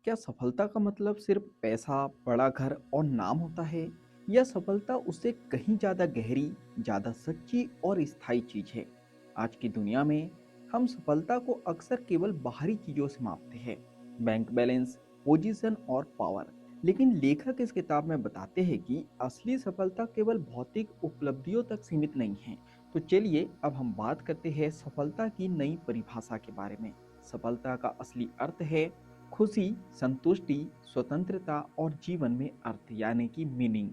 क्या सफलता का मतलब सिर्फ पैसा, बड़ा घर और नाम होता है? या सफलता उससे कहीं ज़्यादा गहरी, ज़्यादा सच्ची और स्थायी चीज़ है? आज की दुनिया में हम सफलता को अक्सर केवल बाहरी चीज़ों से मापते हैं, बैंक बैलेंस, पोजीशन और पावर। लेकिन लेखक इस किताब में बताते हैं कि असली सफलता केवल भौतिक उपलब्धियों तक सीमित नहीं है। तो चलिए अब हम बात करते हैं सफलता की नई परिभाषा के बारे में। सफलता का असली अर्थ है खुशी, संतुष्टि, स्वतंत्रता और जीवन में अर्थ यानी कि मीनिंग।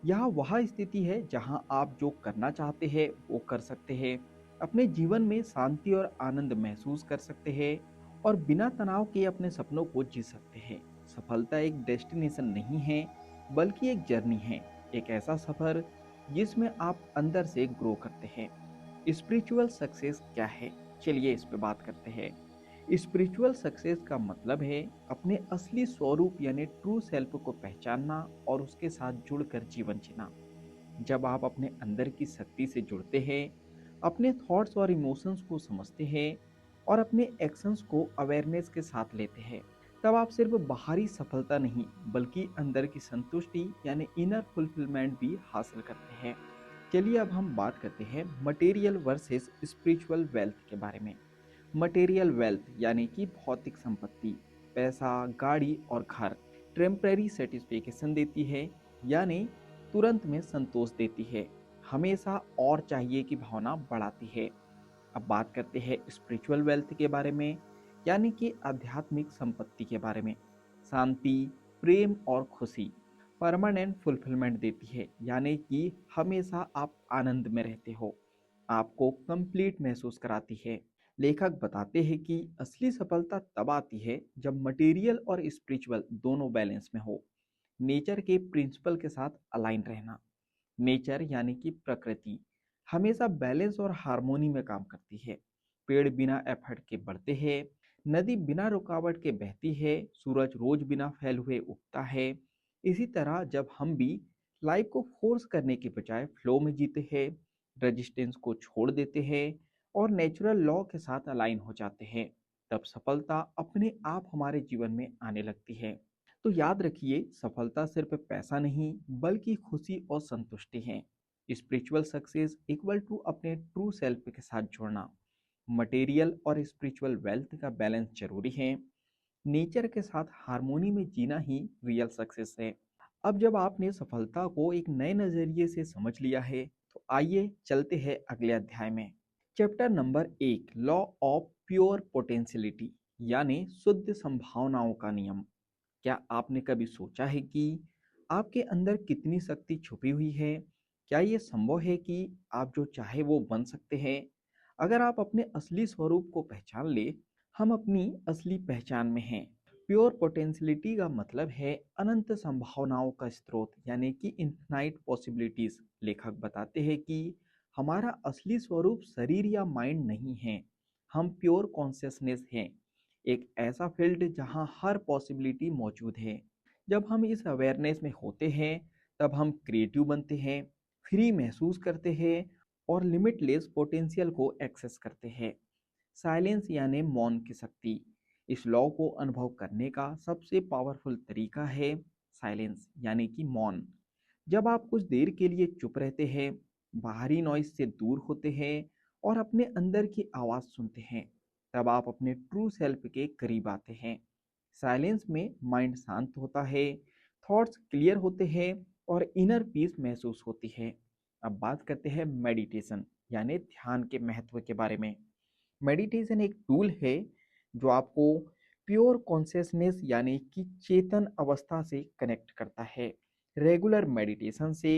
यह वह स्थिति है जहां आप जो करना चाहते हैं वो कर सकते हैं, अपने जीवन में शांति और आनंद महसूस कर सकते हैं और बिना तनाव के अपने सपनों को जी सकते हैं। सफलता एक डेस्टिनेशन नहीं है, बल्कि एक जर्नी है, एक ऐसा सफर जिसमें आप अंदर से ग्रो करते हैं। स्पिरिचुअल सक्सेस क्या है? चलिए इस पे बात करते हैं। स्पिरिचुअल सक्सेस का मतलब है अपने असली स्वरूप यानी ट्रू सेल्फ को पहचानना और उसके साथ जुड़कर जीवन जीना। जब आप अपने अंदर की शक्ति से जुड़ते हैं, अपने थॉट्स और इमोशंस को समझते हैं और अपने एक्शंस को अवेयरनेस के साथ लेते हैं, तब आप सिर्फ बाहरी सफलता नहीं बल्कि अंदर की संतुष्टि यानी इनर फुलफिलमेंट भी हासिल करते हैं। चलिए अब हम बात करते हैं मटेरियल वर्सेस स्पिरिचुअल वेल्थ के बारे में। मटेरियल वेल्थ यानी कि भौतिक संपत्ति, पैसा, गाड़ी और घर टेम्परेरी सेटिस्फेक्शन देती है, यानी तुरंत में संतोष देती है, हमेशा और चाहिए की भावना बढ़ाती है। अब बात करते हैं स्पिरिचुअल वेल्थ के बारे में, यानी कि आध्यात्मिक संपत्ति के बारे में। शांति, प्रेम और खुशी परमानेंट फुलफिलमेंट देती है, यानी कि हमेशा आप आनंद में रहते हो, आपको कंप्लीट महसूस कराती है। लेखक बताते हैं कि असली सफलता तब आती है जब मटेरियल और स्पिरिचुअल दोनों बैलेंस में हो। नेचर के प्रिंसिपल के साथ अलाइन रहना। नेचर यानी कि प्रकृति हमेशा बैलेंस और हार्मोनी में काम करती है। पेड़ बिना एफर्ट के बढ़ते हैं, नदी बिना रुकावट के बहती है, सूरज रोज बिना फैल हुए उगता है। इसी तरह जब हम भी लाइफ को फोर्स करने के बजाय फ्लो में जीते हैं, रेजिस्टेंस को छोड़ देते हैं और नेचुरल लॉ के साथ अलाइन हो जाते हैं, तब सफलता अपने आप हमारे जीवन में आने लगती है। तो याद रखिए, सफलता सिर्फ पैसा नहीं बल्कि खुशी और संतुष्टि है। स्पिरिचुअल सक्सेस इक्वल टू अपने ट्रू सेल्फ के साथ जुड़ना। मटेरियल और स्पिरिचुअल वेल्थ का बैलेंस जरूरी है। नेचर के साथ हार्मोनी में जीना ही रियल सक्सेस है। अब जब आपने सफलता को एक नए नजरिए से समझ लिया है, तो आइए चलते हैं अगले अध्याय में। Chapter number 1, law of pure potentiality यानी शुद्ध संभावनाओं का नियम। क्या आपने कभी सोचा है कि आपके अंदर कितनी शक्ति छुपी हुई है? क्या ये संभव है कि आप जो चाहे वो बन सकते हैं? अगर आप अपने असली स्वरूप को पहचान ले, हम अपनी असली पहचान में हैं। प्योर पोटेंशियलिटी का मतलब है अनंत संभावनाओं का स्रोत यानी कि इन्फिनाइट पॉसिबिलिटीज। लेखक बताते हैं कि हमारा असली स्वरूप शरीर या माइंड नहीं है, हम प्योर कॉन्शियसनेस हैं, एक ऐसा फील्ड जहां हर पॉसिबिलिटी मौजूद है। जब हम इस अवेयरनेस में होते हैं, तब हम क्रिएटिव बनते हैं, फ्री महसूस करते हैं और लिमिटलेस पोटेंशियल को एक्सेस करते हैं। साइलेंस यानी मौन की शक्ति। इस लॉ को अनुभव करने का सबसे पावरफुल तरीका है साइलेंस यानी कि मौन। जब आप कुछ देर के लिए चुप रहते हैं, बाहरी नॉइज से दूर होते हैं और अपने अंदर की आवाज़ सुनते हैं, तब आप अपने ट्रू सेल्फ के करीब आते हैं। साइलेंस में माइंड शांत होता है, थॉट्स क्लियर होते हैं और इनर पीस महसूस होती है। अब बात करते हैं मेडिटेशन यानी ध्यान के महत्व के बारे में। मेडिटेशन एक टूल है जो आपको प्योर कॉन्शियसनेस यानी कि चेतन अवस्था से कनेक्ट करता है। रेगुलर मेडिटेशन से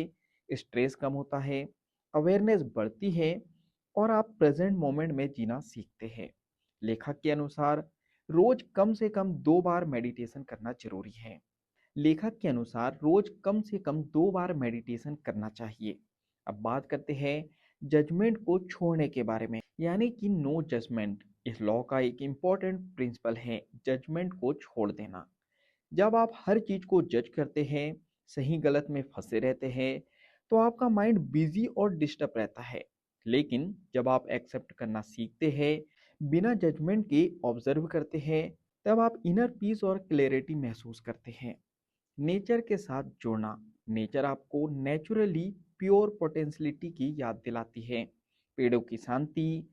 स्ट्रेस कम होता है, अवेयरनेस बढ़ती है और आप प्रेजेंट मोमेंट में जीना सीखते हैं। लेखक के अनुसार रोज कम से कम 2 बार मेडिटेशन करना जरूरी है। लेखक के अनुसार रोज कम से कम 2 बार मेडिटेशन करना चाहिए। अब बात करते हैं जजमेंट को छोड़ने के बारे में, यानी कि नो जजमेंट। इस लॉ का एक इम्पॉर्टेंट प्रिंसिपल है जजमेंट को छोड़ देना। जब आप हर चीज को जज करते हैं, सही गलत में फंसे रहते हैं, तो आपका माइंड बिजी और डिस्टर्ब रहता है। लेकिन जब आप एक्सेप्ट करना सीखते हैं, बिना जजमेंट के ऑब्जर्व करते हैं, तब आप इनर पीस और क्लैरिटी महसूस करते हैं। नेचर के साथ जुड़ना, नेचर आपको नेचुरली प्योर पोटेंशियलिटी की याद दिलाती है। पेड़ों की शांति,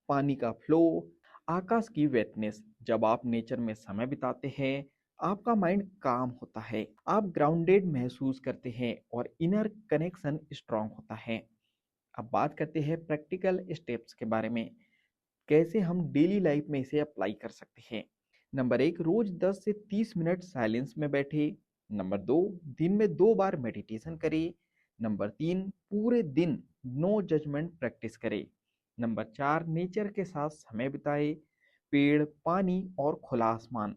पानी का फ्लो, आकाश की वेटनेस। जब आप नेचर में समय बिताते हैं, आपका माइंड काम होता है, आप ग्राउंडेड महसूस करते हैं और इनर कनेक्शन स्ट्रांग होता है। अब बात करते हैं प्रैक्टिकल स्टेप्स के बारे में, कैसे हम डेली लाइफ में इसे अप्लाई कर सकते हैं। नंबर एक, रोज 10 से 30 मिनट साइलेंस में बैठे। नंबर दो, दिन में 2 बार मेडिटेशन करें। नंबर तीन, पूरे दिन नो जजमेंट प्रैक्टिस करें। नंबर चार, नेचर के साथ समय बिताए, पेड़, पानी और खुला आसमान।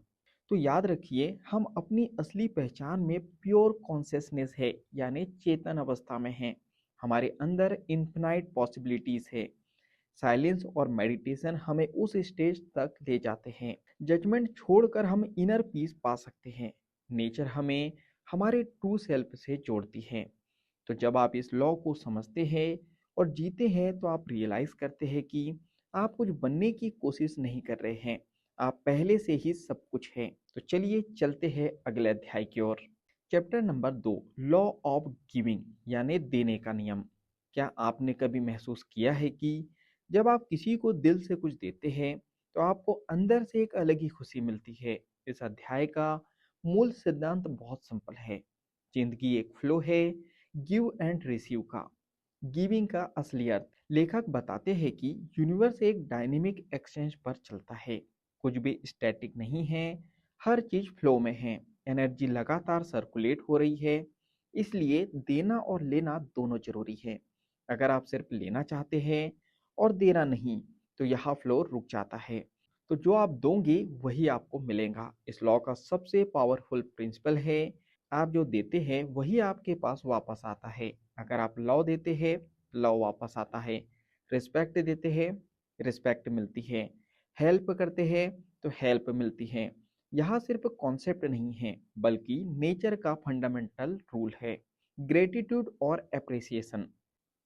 तो याद रखिए, हम अपनी असली पहचान में प्योर कॉन्शियसनेस है, यानी चेतन अवस्था में हैं। हमारे अंदर इन्फिनाइट पॉसिबिलिटीज है। साइलेंस और मेडिटेशन हमें उस स्टेज तक ले जाते हैं। जजमेंट छोड़कर हम इनर पीस पा सकते हैं। नेचर हमें हमारे ट्रू सेल्फ से जोड़ती है। तो जब आप इस लॉ को समझते हैं और जीते हैं, तो आप रियलाइज करते हैं कि आप कुछ बनने की कोशिश नहीं कर रहे हैं, आप पहले से ही सब कुछ हैं। तो चलिए चलते हैं अगले अध्याय की ओर। Chapter number 2, law of giving, यानी देने का नियम। क्या आपने कभी महसूस किया है कि जब आप किसी को दिल से कुछ देते हैं, तो आपको अंदर से एक अलग ही खुशी मिलती है। इस अध्याय का मूल सिद्धांत बहुत सिंपल है। जिंदगी एक फ्लो है, गिव एंड रिसीव का। गिविंग का असली अर्थ, लेखक बताते हैं कि यूनिवर्स एक डायनेमिक एक्सचेंज पर चलता है। कुछ भी स्टैटिक नहीं है, हर चीज फ्लो में है। एनर्जी लगातार सर्कुलेट हो रही है, इसलिए देना और लेना दोनों जरूरी है। अगर आप सिर्फ लेना चाहते हैं और देना नहीं, तो यह फ्लो रुक जाता है। तो जो आप दोगे वही आपको मिलेगा। इस लॉ का सबसे पावरफुल प्रिंसिपल है, आप जो देते हैं वही आपके पास वापस आता है। अगर आप लव देते हैं, लव वापस आता है। रिस्पेक्ट देते हैं, रिस्पेक्ट मिलती है। हेल्प करते हैं, तो हेल्प मिलती है। यह सिर्फ कॉन्सेप्ट नहीं है, बल्कि नेचर का फंडामेंटल रूल है। ग्रेटिट्यूड और एप्रिसिएशन,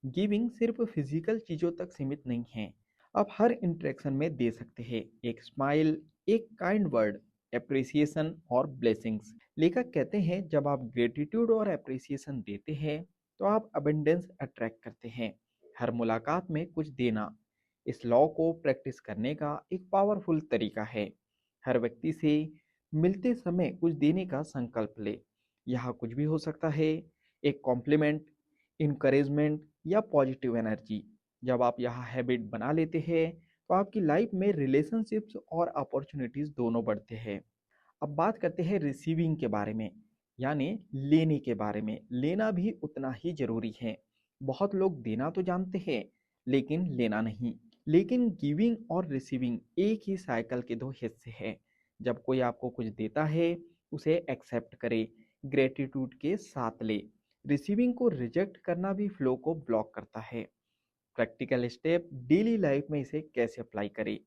गिविंग सिर्फ फिजिकल चीज़ों तक सीमित नहीं है। आप हर इंटरेक्शन में दे सकते हैं, एक स्माइल, एक काइंड वर्ड, एप्रिसिएशन और ब्लेसिंग्स। लेखक कहते हैं, जब आप ग्रेटिट्यूड और एप्रिसिएशन देते हैं, तो आप अबंडेंस अट्रैक्ट करते हैं। हर मुलाकात में कुछ देना, इस लॉ को प्रैक्टिस करने का एक पावरफुल तरीका है। हर व्यक्ति से मिलते समय कुछ देने का संकल्प ले। यह कुछ भी हो सकता है, एक कॉम्प्लीमेंट, इनकरेजमेंट या पॉजिटिव एनर्जी। जब आप यह हैबिट बना लेते हैं, तो आपकी लाइफ में रिलेशनशिप्स और अपॉर्चुनिटीज दोनों बढ़ते हैं। अब बात करते हैं रिसीविंग के बारे में, यानी लेने के बारे में। लेना भी उतना ही जरूरी है। बहुत लोग देना तो जानते हैं, लेकिन लेना नहीं। लेकिन गिविंग और रिसीविंग एक ही साइकिल के दो हिस्से हैं। जब कोई आपको कुछ देता है, उसे एक्सेप्ट करे, ग्रेटिट्यूड के साथ ले। रिसीविंग को रिजेक्ट करना भी फ्लो को ब्लॉक करता है। प्रैक्टिकल स्टेप, डेली लाइफ में इसे कैसे अप्लाई करें।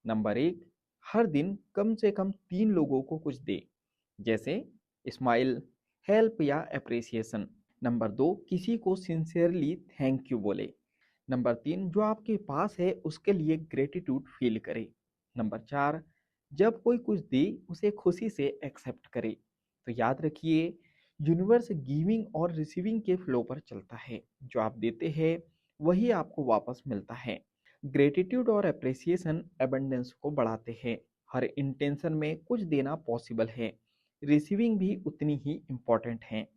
नंबर एक, हर दिन कम से कम 3 लोगों को कुछ दे, जैसे स्माइल, हेल्प या अप्रिसिएशन। नंबर दो, किसी को सिंसियरली थैंक यू बोले। नंबर तीन, जो आपके पास है उसके लिए ग्रेटिट्यूड फील करे। नंबर चार, जब कोई कुछ दे उसे खुशी से एक्सेप्ट करे। तो याद रखिए, यूनिवर्स गिविंग और रिसीविंग के फ्लो पर चलता है। जो आप देते हैं वही आपको वापस मिलता है। ग्रेटिट्यूड और अप्रिसिएशन एबंडेंस को बढ़ाते हैं। हर इंटेंशन में कुछ देना पॉसिबल है। रिसीविंग भी उतनी ही इम्पॉर्टेंट है।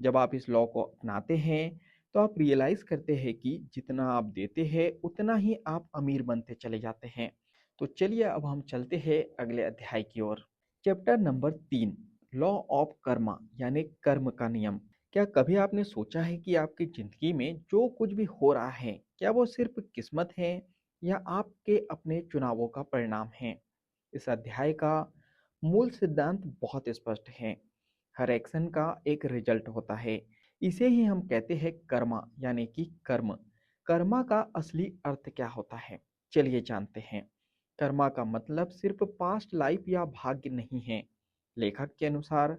जब आप इस लॉ को अपनाते हैं, तो आप रियलाइज करते हैं कि जितना आप देते हैं उतना ही आप अमीर बनते चले जाते हैं। तो चलिए अब हम चलते हैं अगले अध्याय की ओर। Chapter number 3, law of karma, यानी कर्म का नियम। क्या कभी आपने सोचा है कि आपकी जिंदगी में जो कुछ भी हो रहा है, क्या वो सिर्फ किस्मत है या आपके अपने चुनावों का परिणाम है? इस अध्याय का मूल सिद्धांत बहुत स्पष्ट है। हर एक्शन का एक रिजल्ट होता है। इसे ही हम कहते हैं कर्मा, यानी कि कर्म। कर्मा का असली अर्थ क्या होता है, चलिए जानते हैं। कर्मा का मतलब सिर्फ पास्ट लाइफ या भाग्य नहीं है। लेखक के अनुसार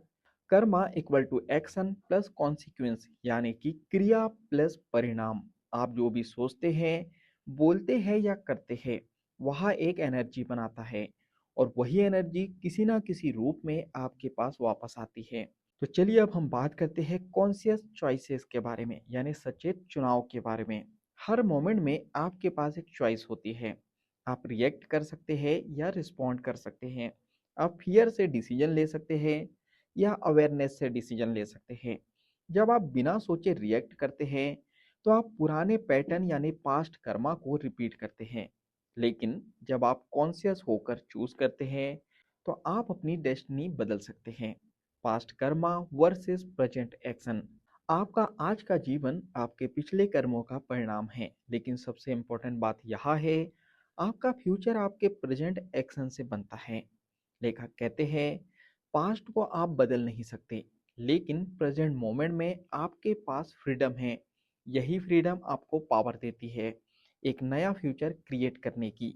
karma equal to action plus consequence, यानी कि क्रिया प्लस परिणाम। आप जो भी सोचते हैं, बोलते हैं या करते हैं, वह एक एनर्जी बनाता है और वही एनर्जी किसी ना किसी रूप में आपके पास वापस आती है। तो चलिए अब हम बात करते हैं कॉन्शियस चॉइसेस के बारे में, यानी सचेत चुनाव के बारे में। हर मोमेंट में आपके पास एक चॉइस होती है। आप रिएक्ट कर सकते हैं या रिस्पॉन्ड कर सकते हैं। आप फियर से डिसीजन ले सकते हैं या अवेयरनेस से डिसीजन ले सकते हैं। जब आप बिना सोचे रिएक्ट करते हैं तो आप पुराने पैटर्न यानी पास्ट कर्मा को रिपीट करते हैं। लेकिन जब आप कॉन्शियस होकर चूज करते हैं तो आप अपनी डेस्टिनी बदल सकते हैं। Past Karma versus present action. आपका आज का जीवन आपके पिछले कर्मों का परिणाम है, लेकिन सबसे इंपॉर्टेंट बात यह है, आपका फ्यूचर आपके प्रेजेंट एक्शन से बनता है। लेखक कहते हैं, पास्ट को आप बदल नहीं सकते, लेकिन प्रेजेंट मोमेंट में आपके पास फ्रीडम है। यही फ्रीडम आपको पावर देती है एक नया फ्यूचर क्रिएट करने की।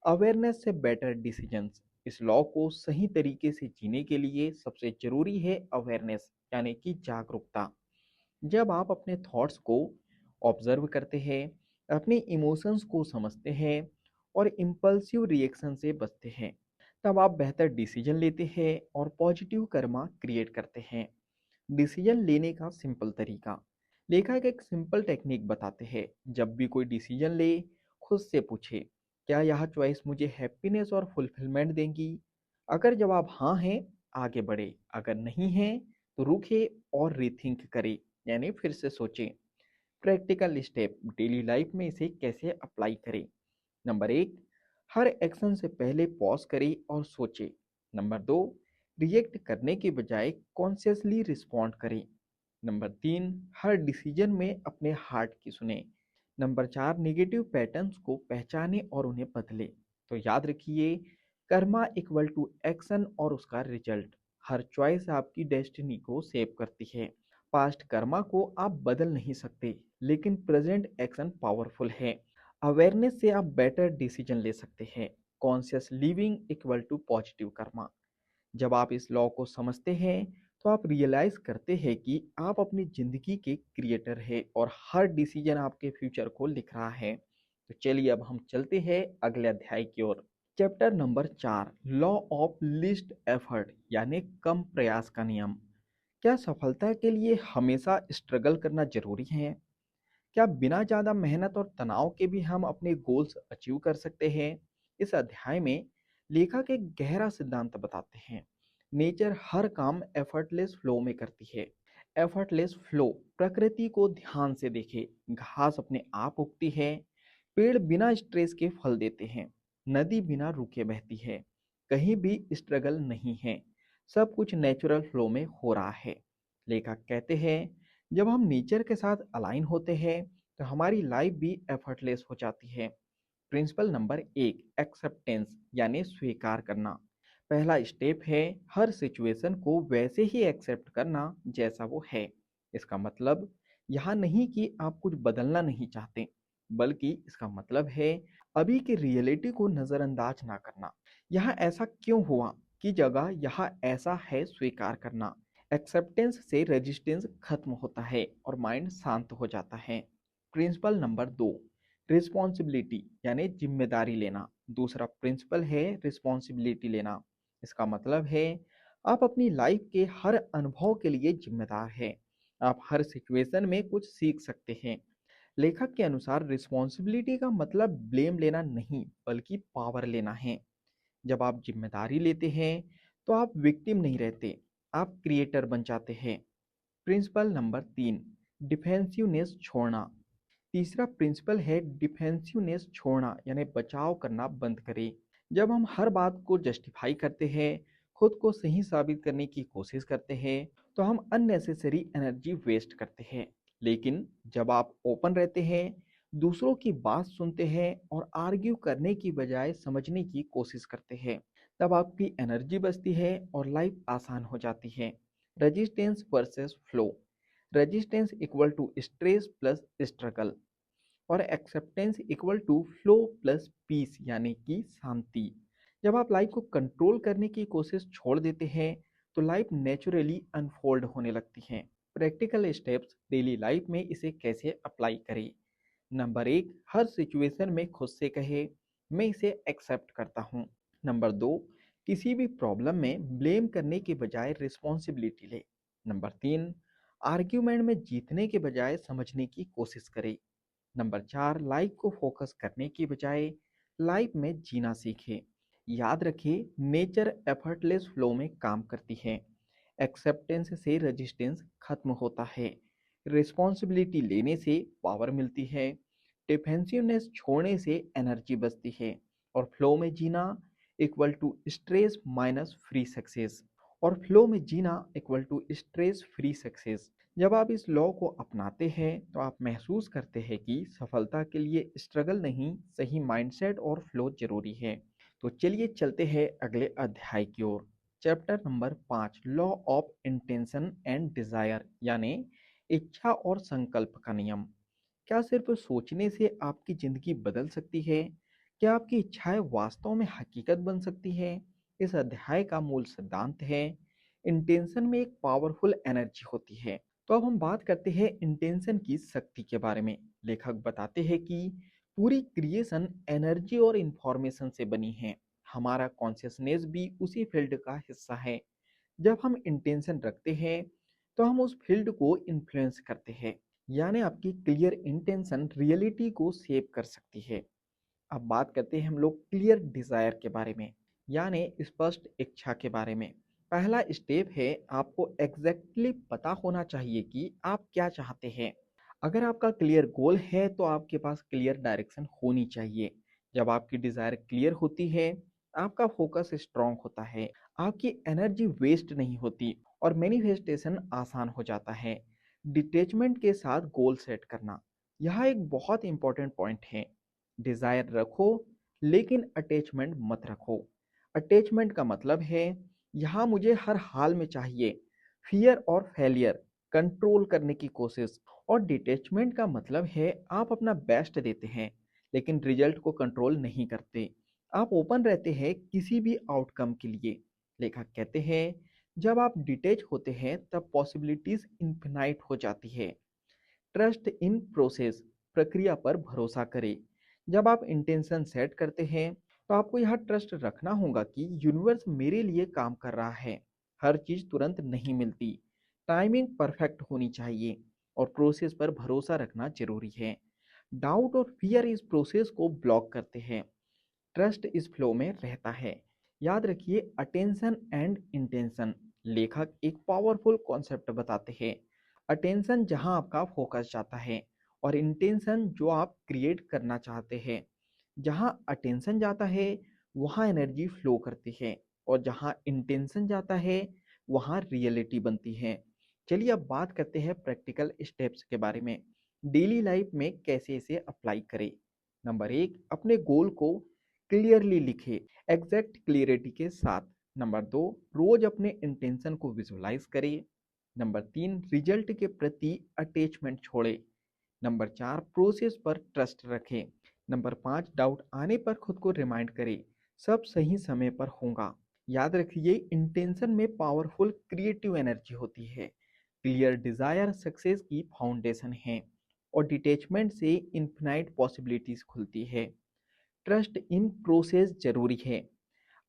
अवेयरनेस से बेटर डिसीजंस। इस लॉ को सही तरीके से जीने के लिए सबसे जरूरी है अवेयरनेस, यानी कि जागरूकता। जब आप अपने थॉट्स को ऑब्जर्व करते हैं, अपने इमोशंस को समझते हैं और इम्पल्सिव रिएक्शन से बचते हैं, तब आप बेहतर डिसीजन लेते हैं और पॉजिटिव कर्मा क्रिएट करते हैं। डिसीजन लेने का सिंपल तरीका। लेखक एक सिंपल टेक्निक बताते हैं। जब भी कोई डिसीजन ले, खुद से पूछे, क्या यह चॉइस मुझे हैप्पीनेस और फुलफिलमेंट देगी? अगर जवाब हाँ है, आगे बढ़े। अगर नहीं है तो रुके और रीथिंक करें, यानी फिर से सोचें। प्रैक्टिकल स्टेप डेली लाइफ में इसे कैसे अप्लाई करें। नंबर 1, हर एक्शन से पहले पॉज करें और सोचें। नंबर 2, रिएक्ट करने के बजाय कॉन्शियसली रिस्पॉन्ड करें। नंबर 3, हर डिसीजन में अपने हार्ट की सुने। नंबर 4, नेगेटिव पैटर्न्स को पहचाने और उन्हें बदले। तो याद रखिए, कर्मा इक्वल टू एक्शन और उसका रिजल्ट। हर चॉइस आपकी डेस्टिनी को सेव करती है। पास्ट कर्मा को आप बदल नहीं सकते, लेकिन प्रेजेंट एक्शन पावरफुल है। अवेयरनेस से आप बेटर डिसीजन ले सकते हैं। Conscious living equal to positive karma. जब आप इस लॉ को समझते हैं तो आप रियलाइज करते हैं कि आप अपनी जिंदगी के क्रिएटर हैं और हर डिसीजन आपके फ्यूचर को लिख रहा है। तो चलिए अब हम चलते हैं अगले अध्याय की ओर। Chapter number 4, law of least effort, यानी कम प्रयास का नियम। क्या सफलता के लिए हमेशा स्ट्रगल करना जरूरी है? क्या बिना ज़्यादा मेहनत और तनाव के भी हम अपने गोल्स अचीव कर सकते हैं? इस अध्याय में लेखक एक गहरा सिद्धांत बताते हैं। नेचर हर काम एफर्टलेस फ्लो में करती है। Effortless flow. प्रकृति को ध्यान से देखे। घास अपने आप उगती है। पेड़ बिना स्ट्रेस के फल देते हैं। नदी बिना रुके बहती है। कहीं भी स्ट्रगल नहीं है। सब कुछ नेचुरल फ्लो में हो रहा है। लेखक कहते हैं, जब हम नेचर के साथ अलाइन होते हैं तो हमारी लाइफ भी एफर्टलेस हो जाती है। प्रिंसिपल नंबर 1, एक्सेप्टेंस, यानी स्वीकार करना। पहला स्टेप है हर सिचुएशन को वैसे ही एक्सेप्ट करना जैसा वो है। इसका मतलब यह नहीं कि आप कुछ बदलना नहीं चाहते, बल्कि इसका मतलब है अभी की रियलिटी को नज़रअंदाज ना करना। यह ऐसा क्यों हुआ की जगह यह ऐसा है स्वीकार करना। एक्सेप्टेंस से रेजिस्टेंस खत्म होता है और माइंड शांत हो जाता है। प्रिंसिपल नंबर 2, रिस्पॉन्सिबिलिटी, यानी जिम्मेदारी लेना। दूसरा प्रिंसिपल है रिस्पॉन्सिबिलिटी लेना। इसका मतलब है आप अपनी लाइफ के हर अनुभव के लिए जिम्मेदार हैं। आप हर सिचुएशन में कुछ सीख सकते हैं। लेखक के अनुसार रिस्पॉन्सिबिलिटी का मतलब ब्लेम लेना नहीं, बल्कि पावर लेना है। जब आप जिम्मेदारी लेते हैं तो आप विक्टिम नहीं रहते, आप क्रिएटर बन जाते हैं। प्रिंसिपल नंबर 3, डिफेंसिवनेस छोड़ना। तीसरा प्रिंसिपल है डिफेंसिवनेस छोड़ना, यानी बचाव करना बंद करें। जब हम हर बात को जस्टिफाई करते हैं, खुद को सही साबित करने की कोशिश करते हैं, तो हम अननेसेसरी एनर्जी वेस्ट करते हैं। लेकिन जब आप ओपन रहते हैं, दूसरों की बात सुनते हैं और आर्ग्यू करने की बजाय समझने की कोशिश करते हैं, तब आपकी एनर्जी बचती है और लाइफ आसान हो जाती है। Resistance versus flow. Resistance equal to stress plus struggle और acceptance equal to flow plus peace, यानी कि शांति। जब आप लाइफ को कंट्रोल करने की कोशिश छोड़ देते हैं तो लाइफ नेचुरली अनफोल्ड होने लगती है। प्रैक्टिकल स्टेप्स डेली लाइफ में इसे कैसे अप्लाई करें। नंबर 1, हर सिचुएशन में खुद से कहे, मैं इसे एक्सेप्ट करता हूँ। नंबर 2, किसी भी प्रॉब्लम में ब्लेम करने के बजाय रिस्पॉन्सिबिलिटी ले। नंबर 3, आर्ग्यूमेंट में जीतने के बजाय समझने की कोशिश करे। नंबर 4, लाइफ को फोकस करने की बजाय लाइफ में जीना सीखे। याद रखिए, नेचर एफर्टलेस फ्लो में काम करती है। एक्सेप्टेंस से रेजिस्टेंस खत्म होता है। रिस्पॉन्सिबिलिटी लेने से पावर मिलती है। डिफेंसिवनेस छोड़ने से एनर्जी बचती है। और फ्लो में जीना equal to stress minus free success. और फ्लो में जीना equal to stress free success. जब आप इस लॉ को अपनाते हैं तो आप महसूस करते हैं कि सफलता के लिए स्ट्रगल नहीं, सही माइंडसेट और फ्लो जरूरी है। तो चलिए चलते हैं अगले अध्याय की ओर। Chapter number 5, law of intention and desire, यानी इच्छा और संकल्प का नियम। क्या सिर्फ सोचने से आपकी जिंदगी बदल सकती है? क्या आपकी इच्छाएं वास्तव में हकीकत बन सकती है? इस अध्याय का मूल सिद्धांत है, इंटेंशन में एक पावरफुल एनर्जी होती है। तो अब हम बात करते हैं इंटेंशन की शक्ति के बारे में। लेखक बताते हैं कि पूरी क्रिएशन एनर्जी और इंफॉर्मेशन से बनी है। हमारा कॉन्शियसनेस भी उसी फील्ड का हिस्सा है। जब हम इंटेंशन रखते हैं तो हम उस फील्ड को इन्फ्लुएंस करते हैं। यानी आपकी क्लियर इंटेंशन रियलिटी को शेप कर सकती है। अब बात करते हैं हम लोग क्लियर डिजायर के बारे में, यानी स्पष्ट इच्छा के बारे में। पहला स्टेप है, आपको एग्जैक्टली पता होना चाहिए कि आप क्या चाहते हैं। अगर आपका क्लियर गोल है तो आपके पास क्लियर डायरेक्शन होनी चाहिए। जब आपकी डिजायर क्लियर होती है, आपका फोकस स्ट्रांग होता है, आपकी एनर्जी वेस्ट नहीं होती और मैनिफेस्टेशन आसान हो जाता है। डिटेचमेंट के साथ गोल सेट करना, यह एक बहुत इंपॉर्टेंट पॉइंट है। डिजायर रखो लेकिन अटैचमेंट मत रखो। अटैचमेंट का मतलब है यहाँ मुझे हर हाल में चाहिए, फियर और फेलियर कंट्रोल करने की कोशिश। और डिटैचमेंट का मतलब है आप अपना बेस्ट देते हैं लेकिन रिजल्ट को कंट्रोल नहीं करते। आप ओपन रहते हैं किसी भी आउटकम के लिए। लेखक कहते हैं जब आप डिटैच होते हैं तब पॉसिबिलिटीज इन्फिनाइट हो जाती है। ट्रस्ट इन प्रोसेस, प्रक्रिया पर भरोसा करें। जब आप इंटेंशन सेट करते हैं तो आपको यह ट्रस्ट रखना होगा कि यूनिवर्स मेरे लिए काम कर रहा है। हर चीज तुरंत नहीं मिलती, टाइमिंग परफेक्ट होनी चाहिए और प्रोसेस पर भरोसा रखना जरूरी है। डाउट और फियर इस प्रोसेस को ब्लॉक करते हैं, ट्रस्ट इस फ्लो में रहता है। याद रखिए, अटेंशन एंड इंटेंशन। लेखक एक पावरफुल कॉन्सेप्ट बताते हैं। अटेंशन जहां आपका फोकस जाता है और इंटेंशन जो आप क्रिएट करना चाहते हैं। जहां अटेंशन जाता है वहां एनर्जी फ्लो करती है और जहां इंटेंशन जाता है वहां रियलिटी बनती है। चलिए अब बात करते हैं प्रैक्टिकल स्टेप्स के बारे में। डेली लाइफ में कैसे इसे अप्लाई करें। नंबर 1, अपने गोल को क्लियरली लिखे, एग्जैक्ट क्लियरिटी के साथ। नंबर 2, रोज अपने इंटेंशन को विजुअलाइज करें। नंबर 3, रिजल्ट के प्रति अटैचमेंट छोड़े। नंबर 4, प्रोसेस पर ट्रस्ट रखें। नंबर 5, डाउट आने पर खुद को रिमाइंड करें सब सही समय पर होगा। याद रखिए, इंटेंशन में पावरफुल क्रिएटिव एनर्जी होती है। क्लियर डिजायर सक्सेस की फाउंडेशन है और डिटैचमेंट से इन्फिनाइट पॉसिबिलिटीज खुलती है। ट्रस्ट इन प्रोसेस जरूरी है।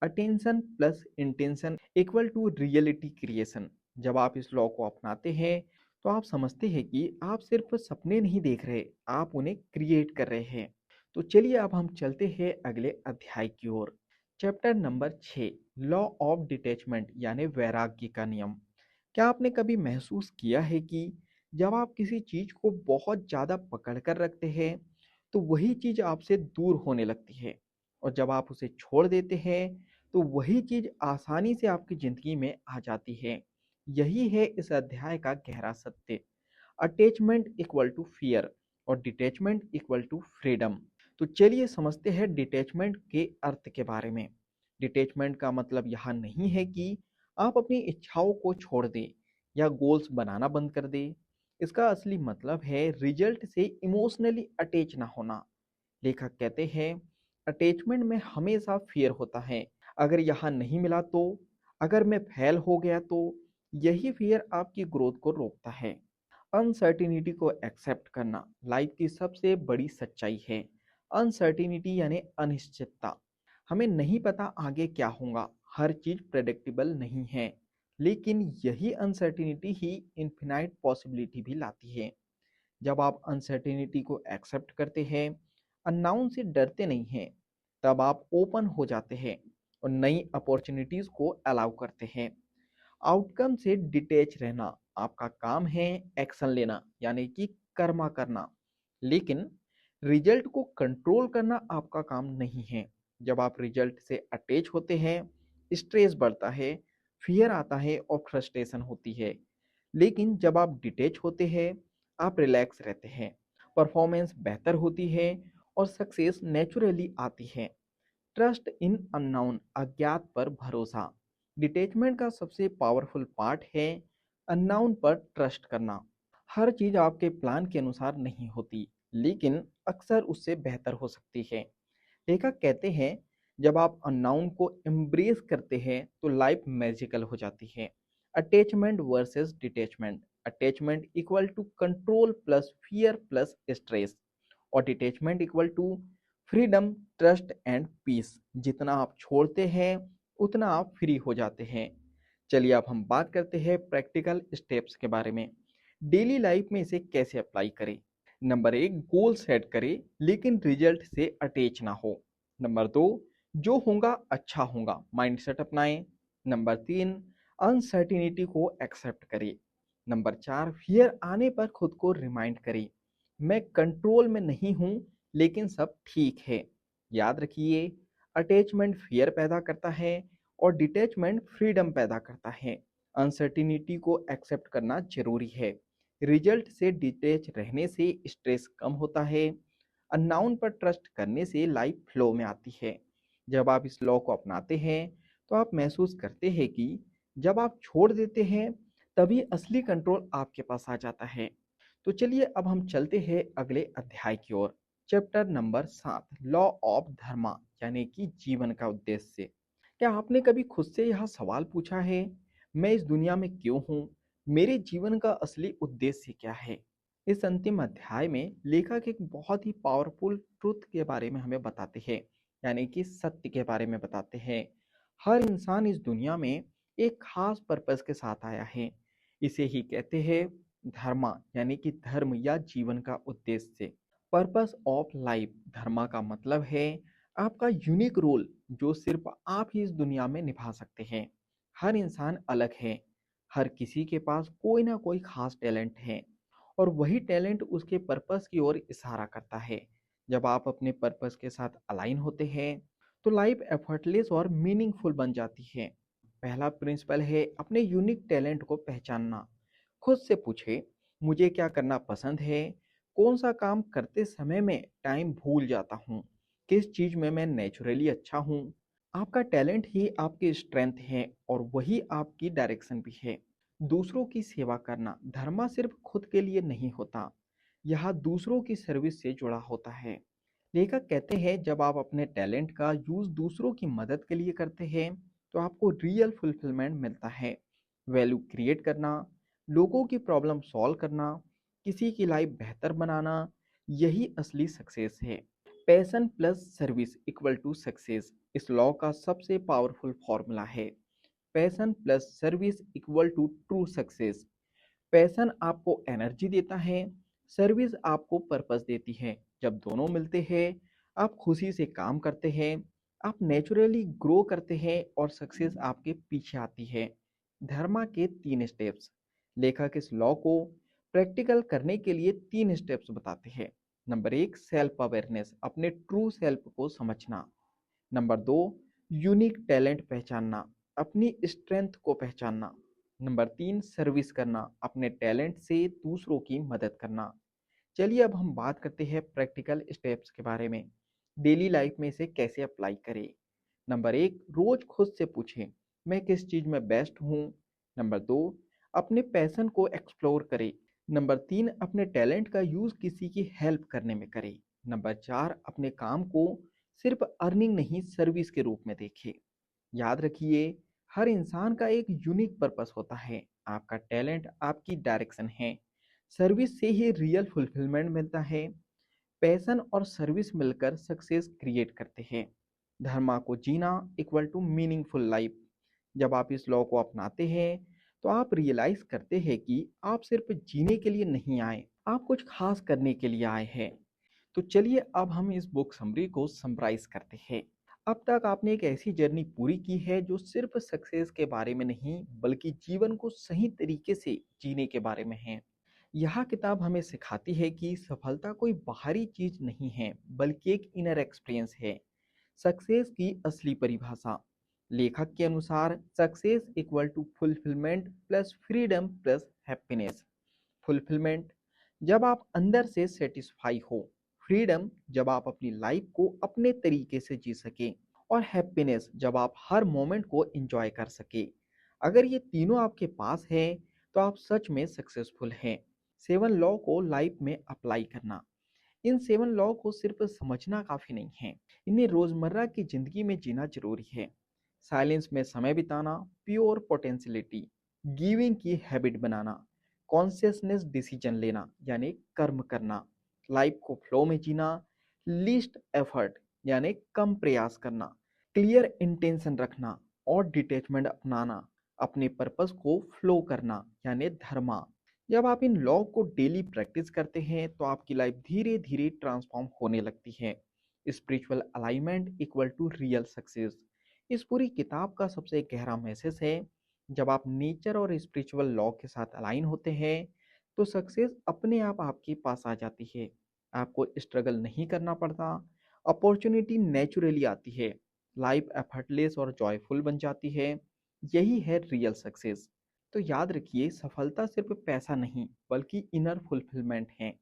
Attention plus intention equal to reality creation. जब आप इस लॉ को अपनाते हैं तो आप समझते हैं कि आप सिर्फ सपने नहीं देख रहे, आप उन्हें क्रिएट कर रहे हैं। तो चलिए अब हम चलते हैं अगले अध्याय की ओर। Chapter number 6, law of detachment, यानी वैराग्य का नियम। क्या आपने कभी महसूस किया है कि जब आप किसी चीज को बहुत ज्यादा पकड़ कर रखते हैं तो वही चीज आपसे दूर होने लगती है, और जब आप उसे छोड़ देते हैं तो वही चीज आसानी से आपकी जिंदगी में आ जाती है। यही है इस अध्याय का गहरा सत्य। अटैचमेंट इक्वल टू फियर और डिटैचमेंट इक्वल टू फ्रीडम। तो चलिए समझते हैं डिटैचमेंट के अर्थ के बारे में। डिटैचमेंट का मतलब यह नहीं है कि आप अपनी इच्छाओं को छोड़ दें या गोल्स बनाना बंद कर दें। इसका असली मतलब है रिजल्ट से इमोशनली अटैच ना होना। लेखक कहते हैं अटैचमेंट में हमेशा फियर होता है, अगर यहाँ नहीं मिला तो, अगर मैं फेल हो गया तो। यही फियर आपकी ग्रोथ को रोकता है। अनसर्टिनिटी को एक्सेप्ट करना लाइफ की सबसे बड़ी सच्चाई है। अनसर्टिनिटी यानी अनिश्चितता। हमें नहीं पता आगे क्या होगा, हर चीज प्रेडिक्टेबल नहीं है, लेकिन यही अनसर्टिनिटी ही इन्फिनाइट पॉसिबिलिटी भी लाती है। जब आप अनसर्टिनिटी को एक्सेप्ट करते हैं, अननाउन से डरते नहीं हैं, तब आप ओपन हो जाते हैं और नई अपॉर्चुनिटीज को अलाउ करते हैं। आउटकम से डिटैच रहना आपका काम है, एक्शन लेना यानी कि कर्मा करना, लेकिन रिजल्ट को कंट्रोल करना आपका काम नहीं है। जब आप रिजल्ट से अटैच होते हैं, स्ट्रेस बढ़ता है, फियर आता है और फ्रस्ट्रेशन होती है। लेकिन जब आप डिटैच होते हैं, आप रिलैक्स रहते हैं, परफॉर्मेंस बेहतर होती है और सक्सेस नेचुरली आती है। ट्रस्ट इन अननोन, अज्ञात पर भरोसा। डिटैचमेंट का सबसे पावरफुल पार्ट है अननोन पर ट्रस्ट करना। हर चीज आपके प्लान के अनुसार नहीं होती, लेकिन अक्सर उससे बेहतर हो सकती है। लेखक कहते हैं, जब आप अननोन को एम्ब्रेस करते हैं तो लाइफ मैजिकल हो जाती है। Attachment versus detachment. Attachment equal to control plus fear plus stress, और detachment equal to freedom, trust and peace. जितना आप छोड़ते हैं उतना आप फ्री हो जाते हैं। चलिए अब हम बात करते हैं प्रैक्टिकल स्टेप्स के बारे में। डेली लाइफ में इसे कैसे अप्लाई करें। नंबर 1, गोल सेट करें लेकिन रिजल्ट से अटैच ना हो। नंबर 2, जो होगा अच्छा होगा माइंडसेट अपनाएं। नंबर 3, अनसर्टिनिटी को एक्सेप्ट करें। नंबर 4, फियर आने पर खुद को रिमाइंड करें, मैं कंट्रोल में नहीं हूं लेकिन सब ठीक है। याद रखिए, अटैचमेंट फियर पैदा करता है और डिटैचमेंट फ्रीडम पैदा करता है। अनसर्टिनिटी को एक्सेप्ट करना जरूरी है। रिजल्ट से डिटैच रहने से स्ट्रेस कम होता है। अननाउन पर ट्रस्ट करने से लाइफ फ्लो में आती है। जब आप इस लॉ को अपनाते हैं तो आप महसूस करते हैं कि जब आप छोड़ देते हैं तभी असली कंट्रोल आपके पास आ जाता है। तो चलिए अब हम चलते हैं अगले अध्याय की ओर। चैप्टर नंबर 7, लॉ ऑफ धर्मा यानी कि जीवन का उद्देश्य। क्या आपने कभी खुद से यह सवाल पूछा है, मैं इस दुनिया में क्यों हूँ, मेरे जीवन का असली उद्देश्य क्या है? इस अंतिम अध्याय में लेखक एक बहुत ही पावरफुल ट्रुथ के बारे में हमें बताते हैं, यानी कि सत्य के बारे में बताते हैं। हर इंसान इस दुनिया में एक खास पर्पस के साथ आया है। इसे ही कहते हैं धर्मा, यानी कि धर्म या जीवन का उद्देश्य। Purpose of life. धर्मा का मतलब है आपका यूनिक रोल जो सिर्फ आप ही इस दुनिया में निभा सकते हैं। हर इंसान अलग है, हर किसी के पास कोई ना कोई खास टैलेंट है और वही टैलेंट उसके पर्पस की ओर इशारा करता है। जब आप अपने पर्पस के साथ अलाइन होते हैं तो लाइफ एफर्टलेस और मीनिंगफुल बन जाती है। पहला प्रिंसिपल है अपने यूनिक टैलेंट को पहचानना। खुद से पूछे, मुझे क्या करना पसंद है, कौन सा काम करते समय में टाइम भूल जाता हूँ, किस चीज में मैं नेचुरली अच्छा हूँ। आपका टैलेंट ही आपकी स्ट्रेंथ है और वही आपकी डायरेक्शन भी है। दूसरों की सेवा करना। धर्मा सिर्फ खुद के लिए नहीं होता, यह दूसरों की सर्विस से जुड़ा होता है। लेखक कहते हैं, जब आप अपने टैलेंट का यूज दूसरों की मदद के लिए करते हैं तो आपको रियल फुलफिलमेंट मिलता है। वैल्यू क्रिएट करना, लोगों की प्रॉब्लम सॉल्व करना, किसी की लाइफ बेहतर बनाना, यही असली सक्सेस है। Passion plus service equal to success, इस लॉ का सबसे पावरफुल फॉर्मूला है। Passion plus service equal to true success. Passion आपको एनर्जी देता है, सर्विस आपको पर्पस देती है। जब दोनों मिलते हैं, आप खुशी से काम करते हैं, आप नेचुरली ग्रो करते हैं और सक्सेस आपके पीछे आती है। धर्मा के 3 स्टेप्स। लेखक इस लॉ को प्रैक्टिकल करने के लिए 3 स्टेप्स बताते हैं। नंबर 1, सेल्फ अवेयरनेस, अपने ट्रू सेल्फ को समझना। नंबर 2, यूनिक टैलेंट पहचानना, अपनी स्ट्रेंथ को पहचानना। नंबर 3, सर्विस करना, अपने टैलेंट से दूसरों की मदद करना। चलिए अब हम बात करते हैं प्रैक्टिकल स्टेप्स के बारे में। डेली लाइफ में इसे कैसे अप्लाई करें। नंबर 1, रोज खुद से पूछें, मैं किस चीज़ में बेस्ट हूँ। नंबर 2, अपने पैशन को एक्सप्लोर करें। नंबर 3, अपने टैलेंट का यूज़ किसी की हेल्प करने में करें। नंबर 4, अपने काम को सिर्फ अर्निंग नहीं सर्विस के रूप में देखें। याद रखिए, हर इंसान का एक यूनिक पर्पस होता है। आपका टैलेंट आपकी डायरेक्शन है, सर्विस से ही रियल फुलफिलमेंट मिलता है। पैशन और सर्विस मिलकर सक्सेस क्रिएट करते हैं। धर्मा को जीना इक्वल टू मीनिंगफुल लाइफ। जब आप इस लॉ को अपनाते हैं तो आप रियलाइज करते हैं कि आप सिर्फ जीने के लिए नहीं आए, आप कुछ खास करने के लिए आए हैं। तो चलिए अब हम इस बुक समरी को समराइज करते हैं। अब तक आपने एक ऐसी जर्नी पूरी की है जो सिर्फ सक्सेस के बारे में नहीं बल्कि जीवन को सही तरीके से जीने के बारे में है। यह किताब हमें सिखाती है कि सफलता कोई बाहरी चीज नहीं है बल्कि एक इनर एक्सपीरियंस है। सक्सेस की असली परिभाषा, लेखक के अनुसार success equal to fulfilment plus freedom plus happiness. Fulfilment, जब आप अंदर से सेटिस्फाई हो। फ्रीडम, जब आप अपनी लाइफ को अपने तरीके से जी सके। और हैप्पीनेस, जब आप हर मोमेंट को एंजॉय कर सके। अगर ये तीनों आपके पास है तो आप सच में सक्सेसफुल हैं। 7 लॉ को लाइफ में अप्लाई करना, इन 7 लॉ को सिर्फ समझना काफी नहीं है, इन्हें रोजमर्रा की जिंदगी में जीना जरूरी है। साइलेंस में समय बिताना, प्योर पोटेंशियलिटी, गिविंग की हैबिट बनाना, कॉन्शियसनेस डिसीजन लेना यानी कर्म करना, लाइफ को फ्लो में जीना, लीस्ट एफर्ट यानी कम प्रयास करना, क्लियर इंटेंशन रखना और डिटैचमेंट अपनाना, अपने पर्पस को फ्लो करना यानी धर्मा। जब आप इन लॉ को डेली प्रैक्टिस करते हैं तो आपकी लाइफ धीरे धीरे ट्रांसफॉर्म होने लगती है। Spiritual alignment equal to real success, इस पूरी किताब का सबसे गहरा मैसेज है। जब आप नेचर और स्पिरिचुअल लॉ के साथ अलाइन होते हैं तो सक्सेस अपने आप आपके पास आ जाती है। आपको स्ट्रगल नहीं करना पड़ता, अपॉर्चुनिटी नेचुरली आती है, लाइफ एफर्टलेस और जॉयफुल बन जाती है। यही है रियल सक्सेस। तो याद रखिए, सफलता सिर्फ पैसा नहीं बल्कि इनर फुलफिलमेंट है।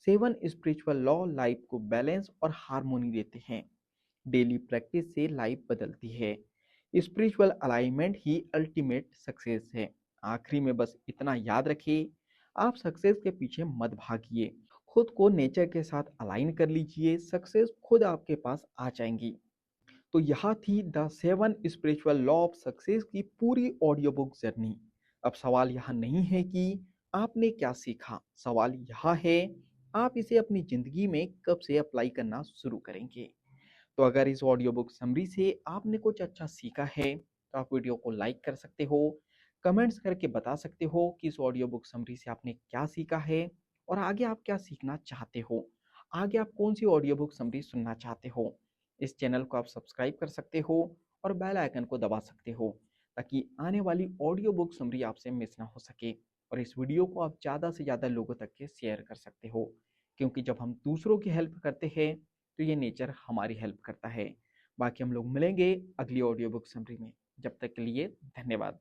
7 स्पिरिचुअल लॉ लाइफ को बैलेंस और हार्मोनी देते हैं। डेली प्रैक्टिस से लाइफ बदलती है। स्पिरिचुअल अलाइनमेंट ही अल्टीमेट सक्सेस है। आखिरी में बस इतना याद रखिए, आप सक्सेस के पीछे मत भागिए, खुद को नेचर के साथ अलाइन कर लीजिए, सक्सेस खुद आपके पास आ जाएंगी। तो यह थी the 7 spiritual law of success की पूरी ऑडियो बुक जर्नी। अब सवाल यह नहीं है कि आपने क्या सीखा, सवाल यह है आप इसे अपनी जिंदगी में कब से अप्लाई करना शुरू करेंगे। तो अगर इस ऑडियो बुक समरी से आपने कुछ अच्छा सीखा है तो आप वीडियो को लाइक कर सकते हो, कमेंट्स करके बता सकते हो कि इस ऑडियो बुक समरी से आपने क्या सीखा है और आगे आप क्या सीखना चाहते हो, आगे आप कौन सी ऑडियो बुक समरी सुनना चाहते हो। इस चैनल को आप सब्सक्राइब कर सकते हो और बेल आइकन को दबा सकते हो ताकि आने वाली ऑडियो बुक समरी आपसे मिस ना हो सके। और इस वीडियो को आप ज़्यादा से ज़्यादा लोगों तक के शेयर कर सकते हो, क्योंकि जब हम दूसरों की हेल्प करते हैं तो ये नेचर हमारी हेल्प करता है। बाकी हम लोग मिलेंगे अगली ऑडियो बुक समरी में। जब तक के लिए धन्यवाद।